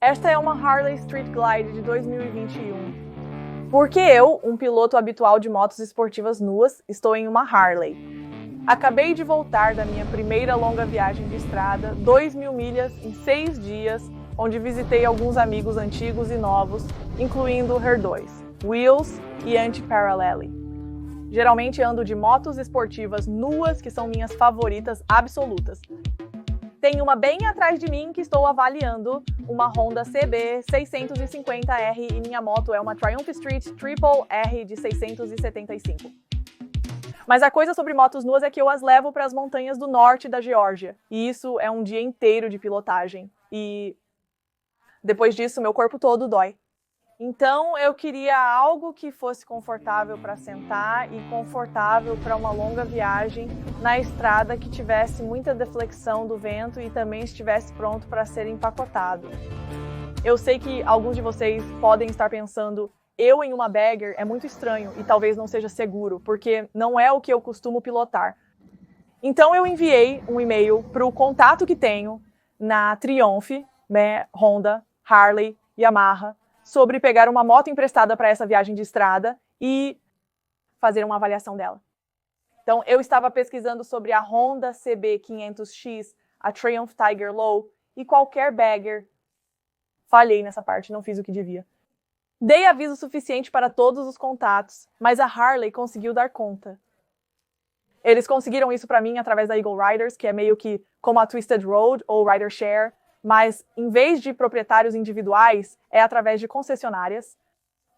Esta é uma Harley Street Glide de 2021. Porque eu, um piloto habitual de motos esportivas nuas, estou em uma Harley. Acabei de voltar da minha primeira longa viagem de estrada, 2.000 milhas em 6 dias, onde visitei alguns amigos antigos e novos, incluindo Her 2, Wheels e Anti-Parallele. Geralmente ando de motos esportivas nuas, que são minhas favoritas absolutas. Tem uma bem atrás de mim que estou avaliando, uma Honda CB 650R, e minha moto é uma Triumph Street Triple R de 675. Mas a coisa sobre motos nuas é que eu as levo para as montanhas do norte da Geórgia, e isso é um dia inteiro de pilotagem, e depois disso meu corpo todo dói. Então eu queria algo que fosse confortável para sentar e confortável para uma longa viagem na estrada, que tivesse muita deflexão do vento e também estivesse pronto para ser empacotado. Eu sei que alguns de vocês podem estar pensando, eu em uma bagger é muito estranho e talvez não seja seguro, porque não é o que eu costumo pilotar. Então eu enviei um e-mail para o contato que tenho na Triumph, Honda, Harley, Yamaha, sobre pegar uma moto emprestada para essa viagem de estrada e fazer uma avaliação dela. Então, eu estava pesquisando sobre a Honda CB500X, a Triumph Tiger Low e qualquer bagger. Falhei nessa parte, não fiz o que devia. Dei aviso suficiente para todos os contatos, mas a Harley conseguiu dar conta. Eles conseguiram isso para mim através da Eagle Riders, que é meio que como a Twisted Road ou Rider Share, mas em vez de proprietários individuais, é através de concessionárias.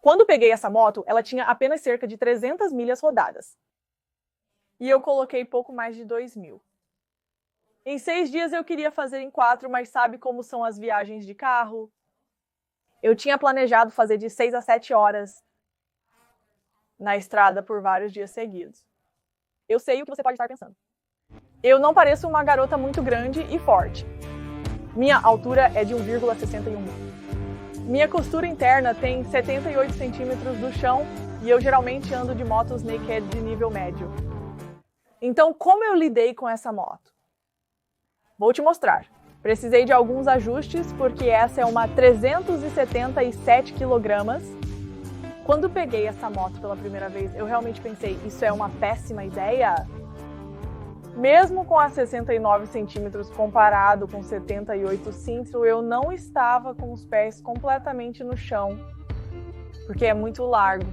Quando peguei essa moto, ela tinha apenas cerca de 300 milhas rodadas. E eu coloquei pouco mais de 2.000. Em 6 dias eu queria fazer em 4, mas sabe como são as viagens de carro? Eu tinha planejado fazer de 6 a 7 horas na estrada por vários dias seguidos. Eu sei o que você pode estar pensando. Eu não pareço uma garota muito grande e forte. Minha altura é de 1,61. Minha costura interna tem 78 centímetros do chão e eu geralmente ando de motos naked de nível médio. Então, como eu lidei com essa moto? Vou te mostrar. Precisei de alguns ajustes porque essa é uma 377 kg. Quando peguei essa moto pela primeira vez, eu realmente pensei, isso é uma péssima ideia? Mesmo com a 69 centímetros comparado com 78 cinto, eu não estava com os pés completamente no chão, porque é muito largo.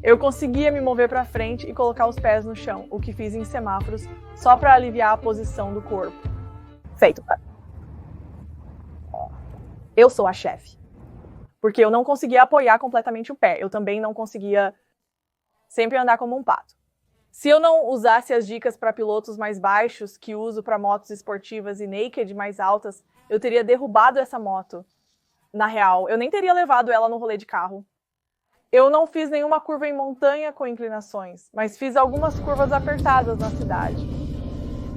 Eu conseguia me mover para frente e colocar os pés no chão, o que fiz em semáforos, só para aliviar a posição do corpo. Feito. Eu sou a chefe, porque eu não conseguia apoiar completamente o pé, eu também não conseguia sempre andar como um pato. Se eu não usasse as dicas para pilotos mais baixos, que uso para motos esportivas e naked mais altas, eu teria derrubado essa moto. Na real, eu nem teria levado ela no rolê de carro. Eu não fiz nenhuma curva em montanha com inclinações, mas fiz algumas curvas apertadas na cidade.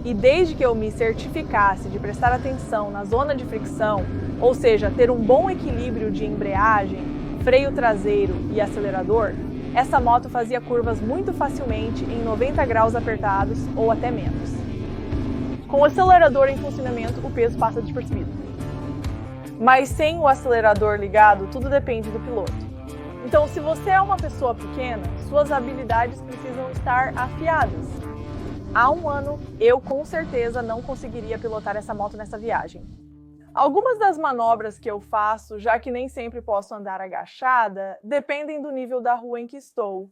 E desde que eu me certificasse de prestar atenção na zona de fricção, ou seja, ter um bom equilíbrio de embreagem, freio traseiro e acelerador, essa moto fazia curvas muito facilmente em 90 graus apertados ou até menos. Com o acelerador em funcionamento, o peso passa despercebido. Mas sem o acelerador ligado, tudo depende do piloto. Então, se você é uma pessoa pequena, suas habilidades precisam estar afiadas. Há um ano, eu com certeza não conseguiria pilotar essa moto nessa viagem. Algumas das manobras que eu faço, já que nem sempre posso andar agachada, dependem do nível da rua em que estou.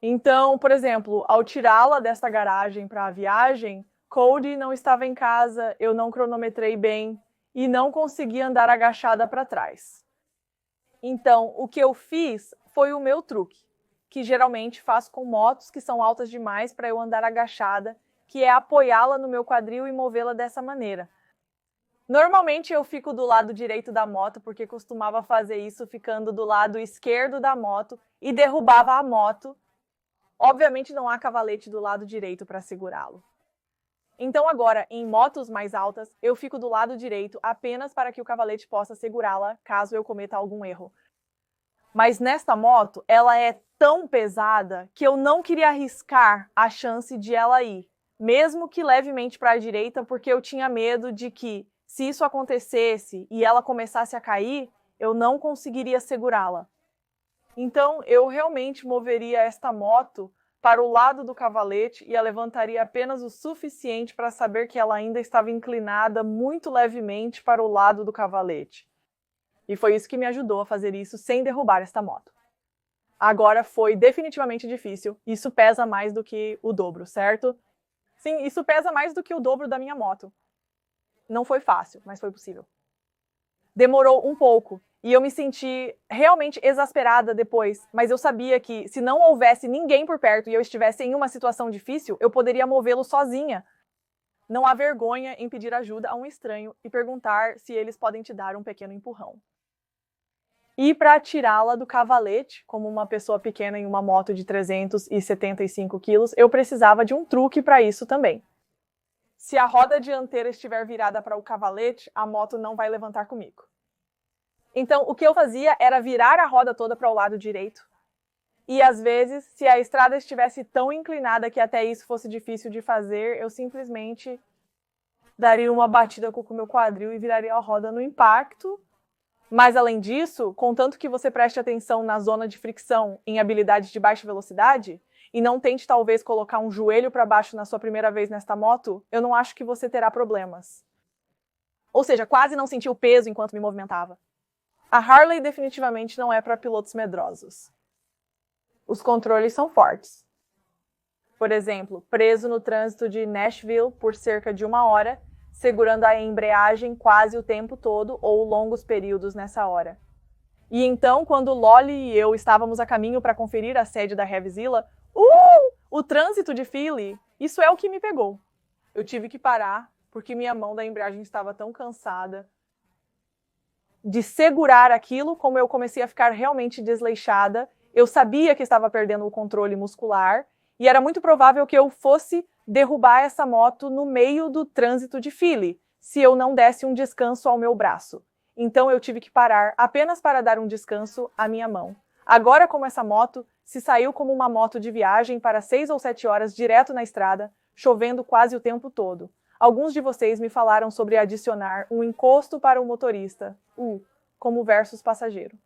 Então, por exemplo, ao tirá-la desta garagem para a viagem, Cody não estava em casa, eu não cronometrei bem e não consegui andar agachada para trás. Então, o que eu fiz foi o meu truque, que geralmente faço com motos que são altas demais para eu andar agachada, que é apoiá-la no meu quadril e movê-la dessa maneira. Normalmente eu fico do lado direito da moto, porque costumava fazer isso ficando do lado esquerdo da moto e derrubava a moto. Obviamente não há cavalete do lado direito para segurá-lo. Então agora, em motos mais altas, eu fico do lado direito apenas para que o cavalete possa segurá-la caso eu cometa algum erro. Mas nesta moto, ela é tão pesada que eu não queria arriscar a chance de ela ir, mesmo que levemente para a direita, porque eu tinha medo de que, Se isso acontecesse e ela começasse a cair, eu não conseguiria segurá-la. Então, eu realmente moveria esta moto para o lado do cavalete e a levantaria apenas o suficiente para saber que ela ainda estava inclinada muito levemente para o lado do cavalete. E foi isso que me ajudou a fazer isso sem derrubar esta moto. Agora foi definitivamente difícil. Isso pesa mais do que o dobro, certo? Sim, isso pesa mais do que o dobro da minha moto. Não foi fácil, mas foi possível. Demorou um pouco e eu me senti realmente exasperada depois, mas eu sabia que se não houvesse ninguém por perto e eu estivesse em uma situação difícil, eu poderia movê-lo sozinha. Não há vergonha em pedir ajuda a um estranho e perguntar se eles podem te dar um pequeno empurrão. E para tirá-la do cavalete, como uma pessoa pequena em uma moto de 375 quilos, eu precisava de um truque para isso também. Se a roda dianteira estiver virada para o cavalete, a moto não vai levantar comigo. Então, o que eu fazia era virar a roda toda para o lado direito. E às vezes, se a estrada estivesse tão inclinada que até isso fosse difícil de fazer, eu simplesmente daria uma batida com o meu quadril e viraria a roda no impacto. Mas além disso, contanto que você preste atenção na zona de fricção em habilidades de baixa velocidade e não tente talvez colocar um joelho para baixo na sua primeira vez nesta moto, eu não acho que você terá problemas. Ou seja, quase não senti o peso enquanto me movimentava. A Harley definitivamente não é para pilotos medrosos. Os controles são fortes. Por exemplo, preso no trânsito de Nashville por cerca de 1 hora, segurando a embreagem quase o tempo todo ou longos períodos nessa hora. E então, quando Lolly e eu estávamos a caminho para conferir a sede da Revzilla, o trânsito de Philly, isso é o que me pegou. Eu tive que parar, porque minha mão da embreagem estava tão cansada de segurar aquilo, como eu comecei a ficar realmente desleixada. Eu sabia que estava perdendo o controle muscular, e era muito provável que eu fosse derrubar essa moto no meio do trânsito de Philly, se eu não desse um descanso ao meu braço. Então eu tive que parar apenas para dar um descanso à minha mão. Agora, como essa moto se saiu como uma moto de viagem para 6 ou 7 horas direto na estrada, chovendo quase o tempo todo. Alguns de vocês me falaram sobre adicionar um encosto para o motorista, como versus passageiro.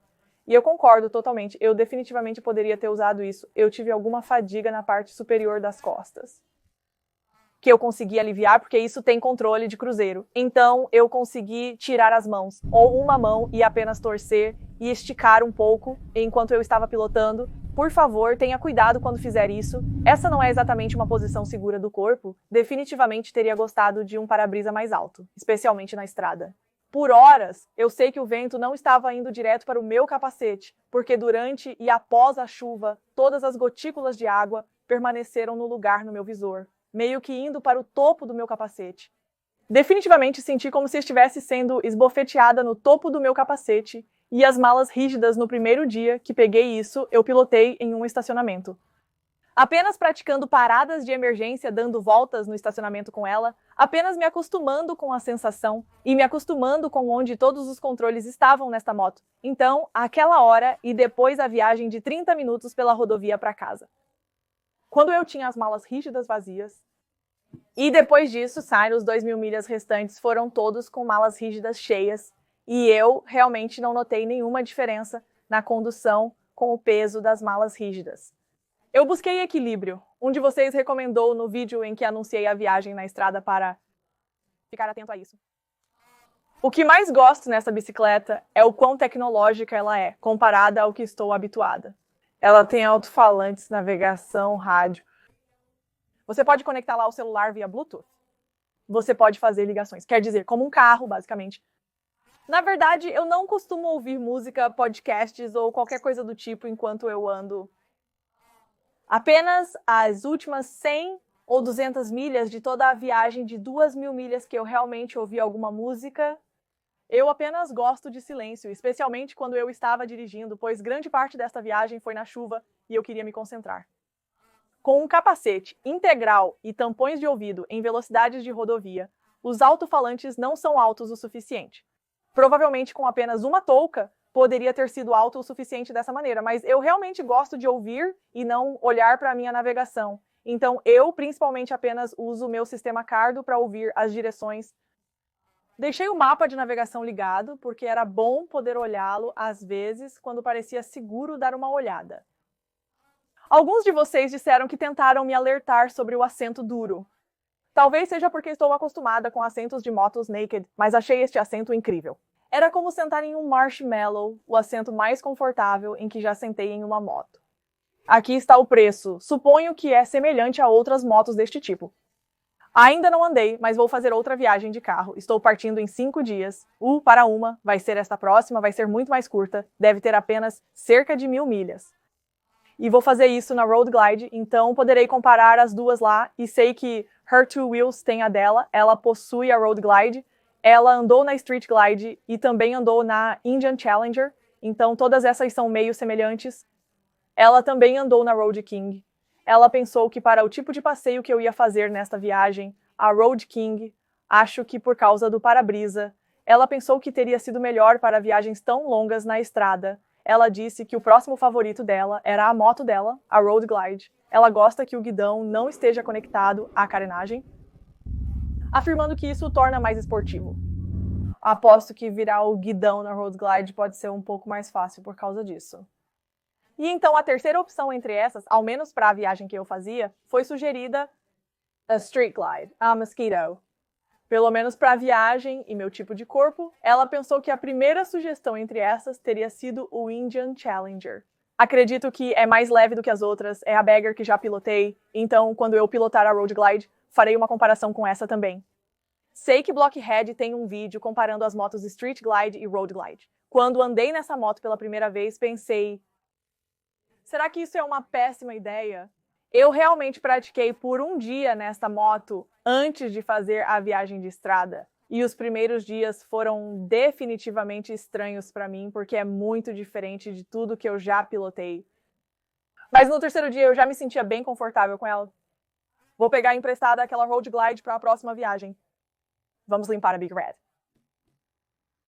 E eu concordo totalmente, eu definitivamente poderia ter usado isso. Eu tive alguma fadiga na parte superior das costas, que eu consegui aliviar, porque isso tem controle de cruzeiro. Então, eu consegui tirar as mãos, ou uma mão e apenas torcer e esticar um pouco enquanto eu estava pilotando. Por favor, tenha cuidado quando fizer isso. Essa não é exatamente uma posição segura do corpo. Definitivamente teria gostado de um para-brisa mais alto, especialmente na estrada. Por horas, eu sei que o vento não estava indo direto para o meu capacete, porque durante e após a chuva, todas as gotículas de água permaneceram no lugar no meu visor, meio que indo para o topo do meu capacete. Definitivamente senti como se estivesse sendo esbofeteada no topo do meu capacete, e as malas rígidas no primeiro dia que peguei isso, eu pilotei em um estacionamento. Apenas praticando paradas de emergência, dando voltas no estacionamento com ela, apenas me acostumando com a sensação e me acostumando com onde todos os controles estavam nesta moto. Então, aquela hora e depois a viagem de 30 minutos pela rodovia para casa. Quando eu tinha as malas rígidas vazias, e depois disso, sair os 2.000 milhas restantes foram todos com malas rígidas cheias, e eu realmente não notei nenhuma diferença na condução com o peso das malas rígidas. Eu busquei equilíbrio. Um de vocês recomendou no vídeo em que anunciei a viagem na estrada para ficar atento a isso. O que mais gosto nessa bicicleta é o quão tecnológica ela é, comparada ao que estou habituada. Ela tem alto-falantes, navegação, rádio. Você pode conectar lá o celular via Bluetooth. Você pode fazer ligações, quer dizer, como um carro, basicamente. Na verdade, eu não costumo ouvir música, podcasts ou qualquer coisa do tipo enquanto eu ando. Apenas as últimas 100 ou 200 milhas de toda a viagem de 2.000 milhas que eu realmente ouvi alguma música, eu apenas gosto de silêncio, especialmente quando eu estava dirigindo, pois grande parte desta viagem foi na chuva e eu queria me concentrar. Com um capacete integral e tampões de ouvido em velocidades de rodovia, os alto-falantes não são altos o suficiente. Provavelmente com apenas uma touca, poderia ter sido alto o suficiente dessa maneira, mas eu realmente gosto de ouvir e não olhar para a minha navegação. Então eu, principalmente, apenas uso o meu sistema Cardo para ouvir as direções Deixei o mapa de navegação ligado, porque era bom poder olhá-lo às vezes quando parecia seguro dar uma olhada. Alguns de vocês disseram que tentaram me alertar sobre o assento duro. Talvez seja porque estou acostumada com assentos de motos naked, mas achei este assento incrível. Era como sentar em um marshmallow, o assento mais confortável em que já sentei em uma moto. Aqui está o preço. Suponho que é semelhante a outras motos deste tipo. Ainda não andei, mas vou fazer outra viagem de carro. Estou partindo em 5 dias. Para uma, vai ser esta próxima, vai ser muito mais curta. Deve ter apenas cerca de 1000 milhas. E vou fazer isso na Road Glide, então poderei comparar as duas lá. E sei que Her Two Wheels tem a dela, ela possui a Road Glide. Ela andou na Street Glide e também andou na Indian Challenger. Então todas essas são meio semelhantes. Ela também andou na Road King. Ela pensou que para o tipo de passeio que eu ia fazer nesta viagem, a Road King, acho que por causa do para-brisa, ela pensou que teria sido melhor para viagens tão longas na estrada. Ela disse que o próximo favorito dela era a moto dela, a Road Glide. Ela gosta que o guidão não esteja conectado à carenagem, afirmando que isso o torna mais esportivo. Aposto que virar o guidão na Road Glide pode ser um pouco mais fácil por causa disso. E então a terceira opção entre essas, ao menos para a viagem que eu fazia, foi sugerida a Street Glide, a Mosquito. Pelo menos para a viagem e meu tipo de corpo, ela pensou que a primeira sugestão entre essas teria sido o Indian Challenger. Acredito que é mais leve do que as outras, é a bagger que já pilotei, então quando eu pilotar a Road Glide, farei uma comparação com essa também. Sei que Blockhead tem um vídeo comparando as motos Street Glide e Road Glide. Quando andei nessa moto pela primeira vez, pensei: será que isso é uma péssima ideia? Eu realmente pratiquei por um dia nesta moto antes de fazer a viagem de estrada. E os primeiros dias foram definitivamente estranhos para mim, porque é muito diferente de tudo que eu já pilotei. Mas no terceiro dia eu já me sentia bem confortável com ela. Vou pegar emprestada aquela Road Glide para a próxima viagem. Vamos limpar a Big Red.